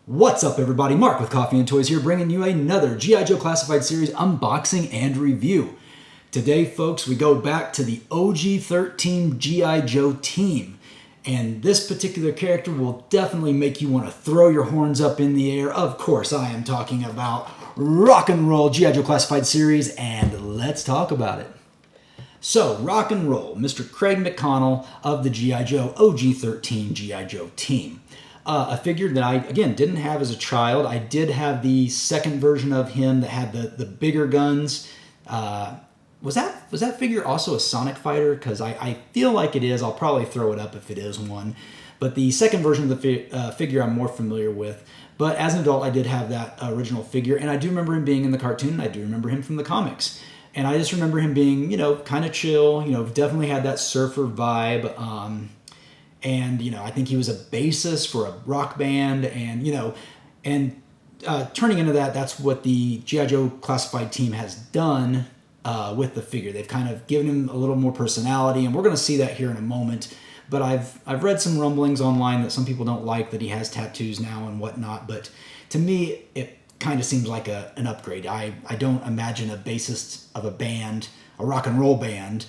What's up, everybody? Mark with Coffee&Toys here, bringing you another G.I. Joe Classified Series unboxing and review. Today, folks, we go back to the OG 13 G.I. Joe team. And this particular character will definitely make you want to throw your horns up in the air. Of course, I am talking about Rock and Roll G.I. Joe Classified Series, and let's talk about it. So, Rock and Roll, Mr. Craig McConnell of the G.I. Joe OG 13 G.I. Joe team. A figure that I, again, didn't have as a child. I did have the second version of him that had the bigger guns. Was that figure also a Sonic Fighter? Because I feel like it is. I'll probably throw it up if it is one. But the second version of the figure I'm more familiar with. But as an adult, I did have that original figure. And I do remember him being in the cartoon. I do remember him from the comics. And I just remember him being, kind of chill. Definitely had that surfer vibe. And, I think he was a bassist for a rock band. And, turning into that, that's what the G.I. Joe Classified team has done with the figure. They've kind of given him a little more personality, and we're going to see that here in a moment. But I've read some rumblings online that some people don't like that he has tattoos now and whatnot. But to me, it kind of seems like an upgrade. I don't imagine a bassist of a band, a rock and roll band,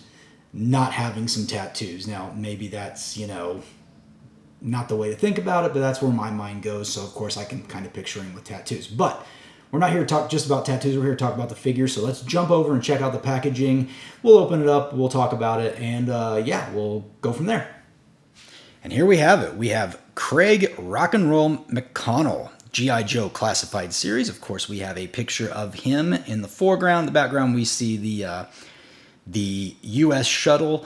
not having some tattoos. Now, maybe that's, not the way to think about it, but that's where my mind goes. So, of course, I can kind of picture him with tattoos. But we're not here to talk just about tattoos. We're here to talk about the figure. So let's jump over and check out the packaging. We'll open it up. We'll talk about it. And, we'll go from there. And here we have it. We have Craig Rock and Roll McConnell, G.I. Joe Classified Series. Of course, we have a picture of him in the foreground. In the background, we see the U.S. shuttle,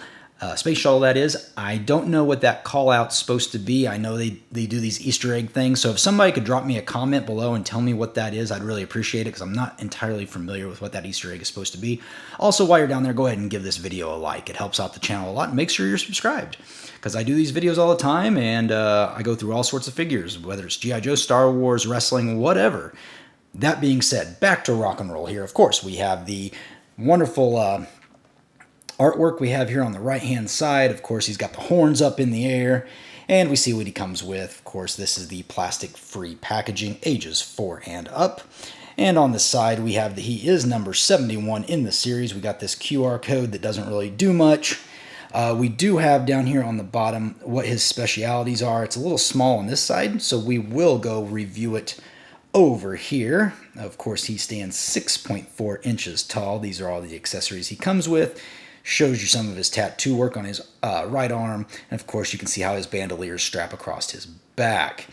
space shuttle that is. I don't know what that call out's supposed to be. I know they do these Easter egg things. So if somebody could drop me a comment below and tell me what that is, I'd really appreciate it because I'm not entirely familiar with what that Easter egg is supposed to be. Also, while you're down there, go ahead and give this video a like. It helps out the channel a lot. And make sure you're subscribed because I do these videos all the time and I go through all sorts of figures, whether it's G.I. Joe, Star Wars, wrestling, whatever. That being said, back to Rock and Roll here. Of course, we have the wonderful artwork we have here on the right-hand side. Of course, he's got the horns up in the air, and we see what he comes with. Of course, this is the plastic-free packaging, ages 4 and up. And on the side, we have he is number 71 in the series. We got this QR code that doesn't really do much. We do have down here on the bottom what his specialities are. It's a little small on this side, so we will go review it over here. Of course, he stands 6.4 inches tall. These are all the accessories he comes with. Shows you some of his tattoo work on his right arm. And of course, you can see how his bandoliers strap across his back.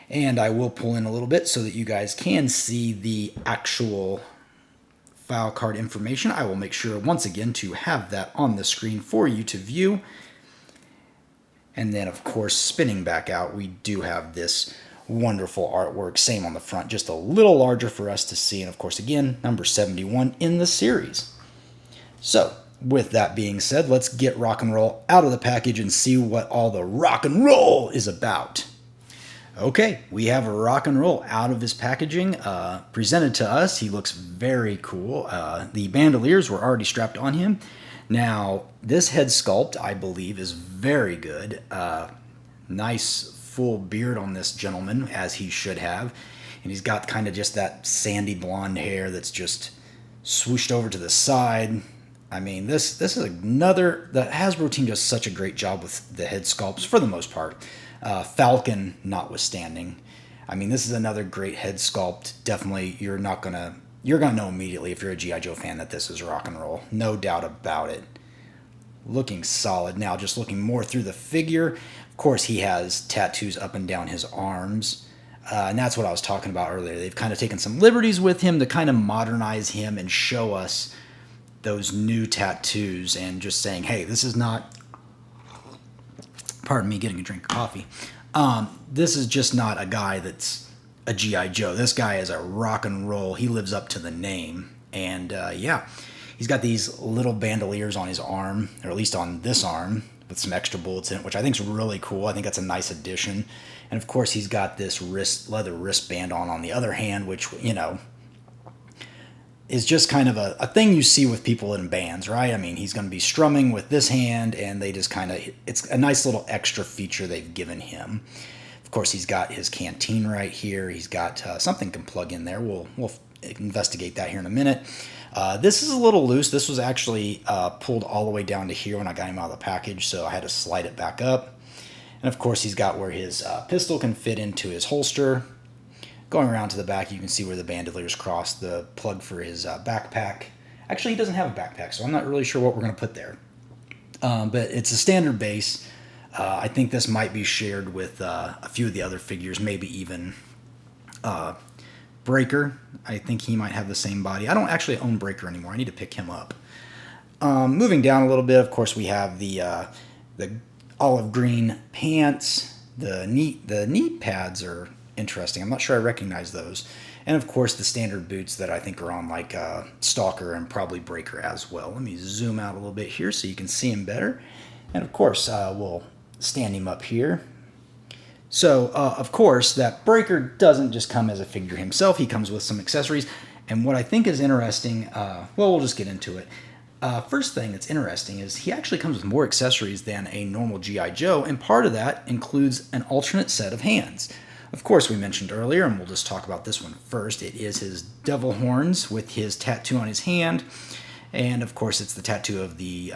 And I will pull in a little bit so that you guys can see the actual file card information. I will make sure once again to have that on the screen for you to view. And then, of course, spinning back out, we do have this wonderful artwork. Same on the front, just a little larger for us to see. And of course, again, number 71 in the series. So, with that being said, let's get Rock and Roll out of the package and see what all the rock and roll is about. Okay, we have Rock and Roll out of his packaging, presented to us. He looks very cool. The bandoliers were already strapped on him. Now, this head sculpt, I believe, is very good. Nice full beard on this gentleman, as he should have. And he's got kind of just that sandy blonde hair that's just swooshed over to the side. I mean, this is another... The Hasbro team does such a great job with the head sculpts, for the most part. Falcon notwithstanding. I mean, this is another great head sculpt. Definitely, you're gonna know immediately if you're a G.I. Joe fan that this is Rock and Roll. No doubt about it. Looking solid. Now, just looking more through the figure. Of course, he has tattoos up and down his arms. And that's what I was talking about earlier. They've kind of taken some liberties with him to kind of modernize him and show us those new tattoos and just saying, hey, this is not, pardon me getting a drink of coffee, this is just not a guy that's a G.I. Joe. This guy is a rock and roll. He lives up to the name. And he's got these little bandoliers on his arm, or at least on this arm, with some extra bullets in it, which I think is really cool. I think that's a nice addition. And of course, he's got this leather wristband on the other hand, which, is just kind of a thing you see with people in bands, right? I mean, he's going to be strumming with this hand, and they just kind of, it's a nice little extra feature they've given him. Of Of course, he's got his canteen right here. He's got something can plug in there. We'll investigate that here in a minute. This is a little loose. This was actually pulled all the way down to here when I got him out of the package, so I had to slide it back up. And of course, he's got where his pistol can fit into his holster. Going around to the back, you can see where the bandoliers cross, the plug for his backpack. Actually, he doesn't have a backpack, so I'm not really sure what we're going to put there. But it's a standard base. I think this might be shared with a few of the other figures, maybe even Breaker. I think he might have the same body. I don't actually own Breaker anymore. I need to pick him up. Moving down a little bit, of course, we have the olive green pants. The knee pads are interesting. I'm not sure I recognize those. And of course, the standard boots that I think are on like Stalker and probably Breaker as well. Let me zoom out a little bit here so you can see him better. And of course, we'll stand him up here. So, of course, that Breaker doesn't just come as a figure himself. He comes with some accessories. And what I think is interesting, well, we'll just get into it. First thing that's interesting is he actually comes with more accessories than a normal G.I. Joe, and part of that includes an alternate set of hands. Of course, we mentioned earlier, and we'll just talk about this one first, it is his devil horns with his tattoo on his hand, and of course it's the tattoo of the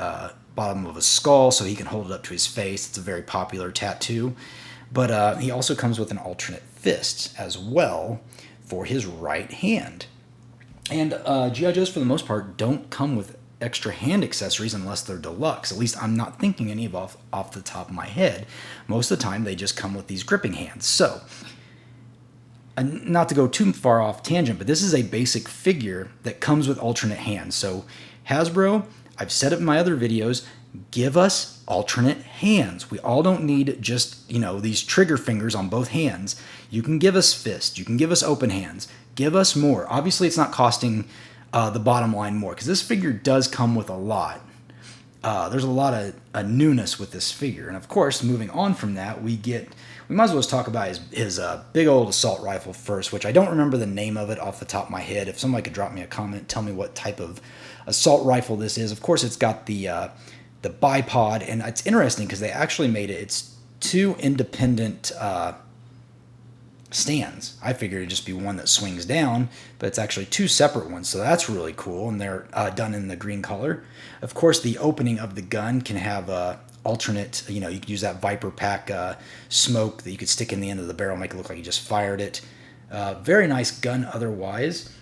bottom of a skull, so he can hold it up to his face. It's a very popular tattoo, but he also comes with an alternate fist as well for his right hand. And G.I. Joes, for the most part, don't come with extra hand accessories unless they're deluxe. At least I'm not thinking any of off the top of my head. Most of the time they just come with these gripping hands. So, not to go too far off tangent, but this is a basic figure that comes with alternate hands. So Hasbro, I've said it in my other videos, give us alternate hands. We all don't need just, these trigger fingers on both hands. You can give us fists. You can give us open hands. Give us more. Obviously, it's not costing the bottom line more, because this figure does come with a lot. There's a lot of newness with this figure. And of course, moving on from that, we might as well just talk about his big old assault rifle first, which I don't remember the name of it off the top of my head. If somebody could drop me a comment, tell me what type of assault rifle this is. Of course, it's got the bipod, and it's interesting because they actually made it. It's two independent stands. I figured it'd just be one that swings down, but it's actually two separate ones, so that's really cool, and they're done in the green color. Of course, the opening of the gun can have alternate, you could use that Viper pack smoke that you could stick in the end of the barrel, make it look like you just fired it. Very nice gun otherwise.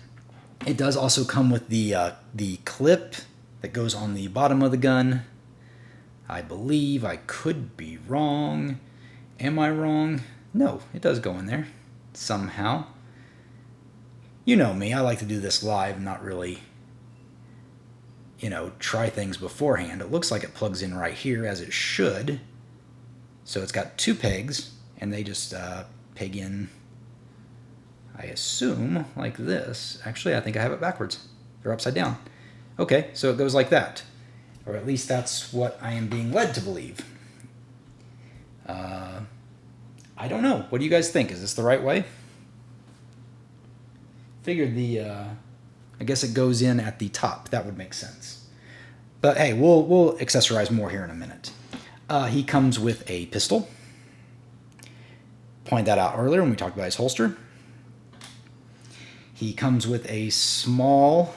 It does also come with the clip that goes on the bottom of the gun. I believe, I could be wrong. Am I wrong? No, it does go in there somehow. You know me, I like to do this live, not really, try things beforehand. It looks like it plugs in right here, as it should. So it's got two pegs, and they just peg in, I assume, like this. Actually, I think I have it backwards. They're upside down. Okay, so it goes like that. Or at least that's what I am being led to believe. I don't know. What do you guys think? Is this the right way? Figured I guess it goes in at the top. That would make sense. But hey, we'll accessorize more here in a minute. He comes with a pistol. Pointed that out earlier when we talked about his holster. He comes with a small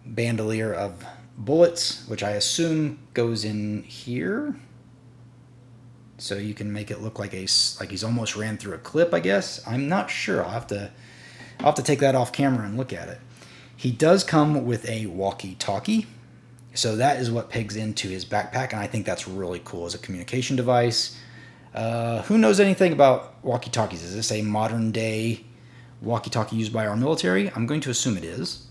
bandolier of bullets, which I assume goes in here. So you can make it look like he's almost ran through a clip, I guess. I'm not sure. I'll have to take that off camera and look at it. He does come with a walkie-talkie. So that is what pegs into his backpack, and I think that's really cool as a communication device. Who knows anything about walkie-talkies? Is this a modern-day walkie-talkie used by our military? I'm going to assume it is.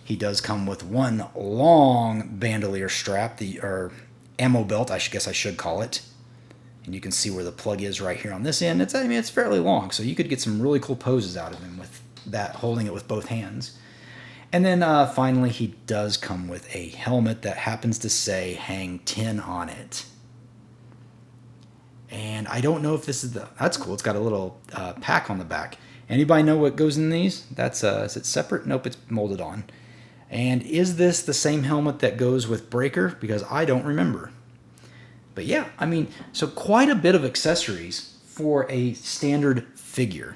He does come with one long bandolier strap, or ammo belt, I guess I should call it. And you can see where the plug is right here on this end. It's fairly long, so you could get some really cool poses out of him with that, holding it with both hands. And then finally, he does come with a helmet that happens to say Hang 10 on it. And I don't know if this is that's cool. It's got a little pack on the back. Anybody know what goes in these? Is it separate? Nope, it's molded on. And is this the same helmet that goes with Breaker? Because I don't remember. But yeah, I mean, so quite a bit of accessories for a standard figure.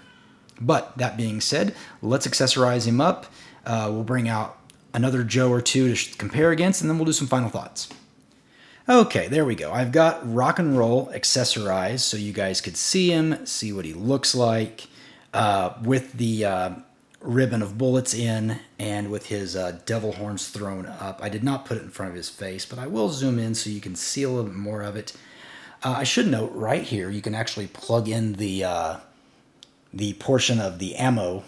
But that being said, let's accessorize him up. We'll bring out another Joe or two to compare against, and then we'll do some final thoughts. Okay, there we go. I've got Rock and Roll accessorized so you guys could see him, see what he looks like, with the ribbon of bullets in and with his devil horns thrown up. I did not put it in front of his face, but I will zoom in so you can see a little bit more of it. I should note right here, you can actually plug in the portion of the ammo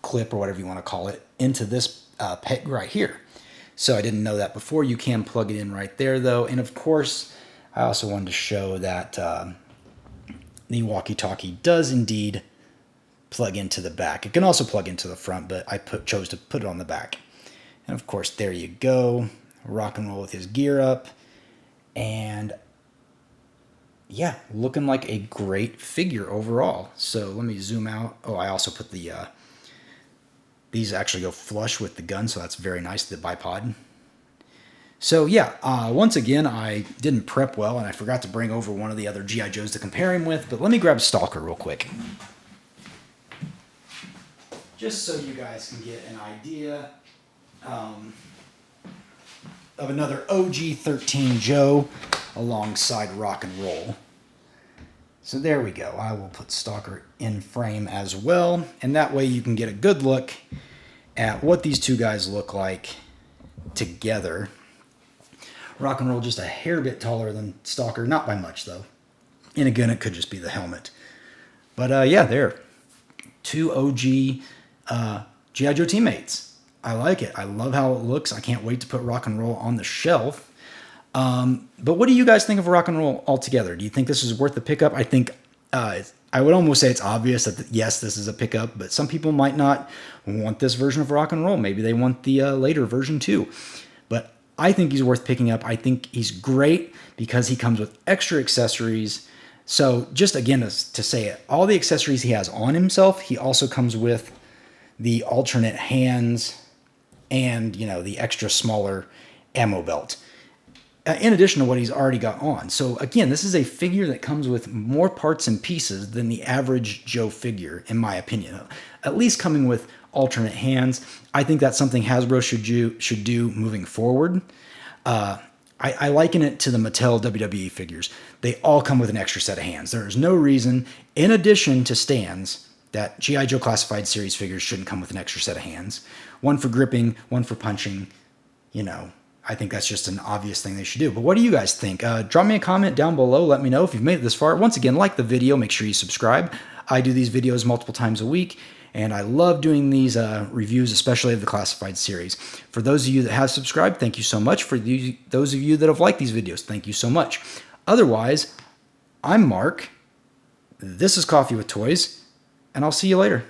clip, or whatever you want to call it, into this peg right here. So I didn't know that before. You can plug it in right there, though. And of course, I also wanted to show that the walkie-talkie does indeed plug into the back. It can also plug into the front, but I chose to put it on the back. And of course, there you go. Rock and Roll with his gear up. And yeah, looking like a great figure overall. So let me zoom out. Oh, I also put the... these actually go flush with the gun, so that's very nice, the bipod. So yeah, once again, I didn't prep well, and I forgot to bring over one of the other G.I. Joes to compare him with, but let me grab Stalker real quick. Just so you guys can get an idea of another OG-13 Joe alongside Rock and Roll. So there we go. I will put Stalker in frame as well, and that way you can get a good look at what these two guys look like together. Rock and Roll just a hair bit taller than Stalker, not by much though. And again, it could just be the helmet. But yeah, they're two OG G.I. Joe teammates. I like it. I love how it looks. I can't wait to put Rock and Roll on the shelf. But what do you guys think of Rock and Roll altogether? Do you think this is worth the pickup? I think I would almost say it's obvious that, yes, this is a pickup, but some people might not want this version of Rock and Roll. Maybe they want the later version too. But I think he's worth picking up. I think he's great because he comes with extra accessories. So just again to say it, all the accessories he has on himself, he also comes with the alternate hands and, you know, the extra smaller ammo belt, in addition to what he's already got on. So again, this is a figure that comes with more parts and pieces than the average Joe figure, in my opinion. At least coming with alternate hands. I think that's something Hasbro should do moving forward. I liken it to the Mattel WWE figures. They all come with an extra set of hands. There is no reason, in addition to stands, that G.I. Joe Classified Series figures shouldn't come with an extra set of hands. One for gripping, one for punching, you know. I think that's just an obvious thing they should do. But what do you guys think? Drop me a comment down below. Let me know if you've made it this far. Once again, like the video. Make sure you subscribe. I do these videos multiple times a week, and I love doing these reviews, especially of the Classified series. For those of you that have subscribed, thank you so much. For those of you that have liked these videos, thank you so much. Otherwise, I'm Mark. This is Coffee with Toys, and I'll see you later.